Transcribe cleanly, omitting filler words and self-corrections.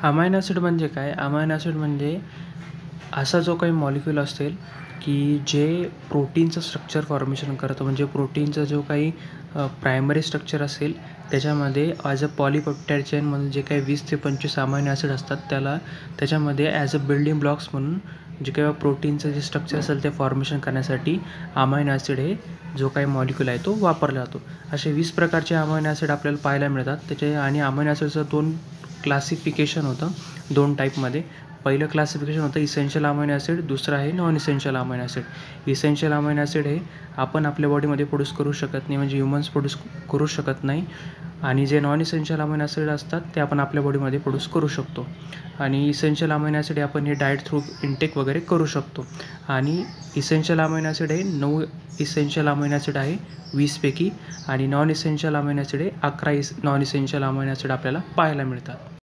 Amino acid म्हणजे काय? Amino acid म्हणजे असा जो काही मॉलिक्यूल असेल, की जे प्रोटीनचं स्ट्रक्चर फॉर्मेशन करतं. म्हणजे प्रोटीनचा जो काही प्रायमरी स्ट्रक्चर असेल, त्याच्यामध्ये ॲज अ पॉलीपेप्टाईड चेन म्हणून जे काही 20 ते 25 अमायनो ॲसिड असतात, त्याच्यामध्ये ॲज अ बिल्डिंग ब्लॉक्स म्हणून जे काही प्रोटीनचं जे स्ट्रक्चर असेल ते फॉर्मेशन करण्यासाठी अमायनो ॲसिड हे जो काही मॉलिक्यूल आहे तो वापरला जातो. असे 20 प्रकारचे अमायनो ॲसिड आपल्याला पाहायला मिळतात. आणि अमायनो ॲसिडचं 2 क्लासिफिकेशन होतं 2 टाईपमध्ये. पहिलं क्लासिफिकेशन होतं इसेन्शियल अमायनो ॲसिड, दुसरं आहे non essential amino acid. Essential amino acid हे आपण आपल्या बॉडीमध्ये प्रोड्यूस करू शकत नाही, म्हणजे ह्यूमन्स प्रोड्यूस करू शकत नाही. आणि जे नॉन इसेन्शियल अमायनो ॲसिड असतात ते आपण आपल्या बॉडीमध्ये प्रोड्यूस करू शकतो. आणि इसेन्शियल अमायनो ॲसिड हे आपण हे डाएट थ्रू इंटेक वगैरे करू शकतो. आणि इसेन्शियल अमायनो ॲसिड हे 9 इसेन्शियल अमायनो ॲसिड आहे 20 पैकी, आणि नॉन इसेन्शियल अमायनो ॲसिड हे 11 नॉन इसेन्शियल अमायनो ॲसिड आपल्याला पाहायला मिळतात.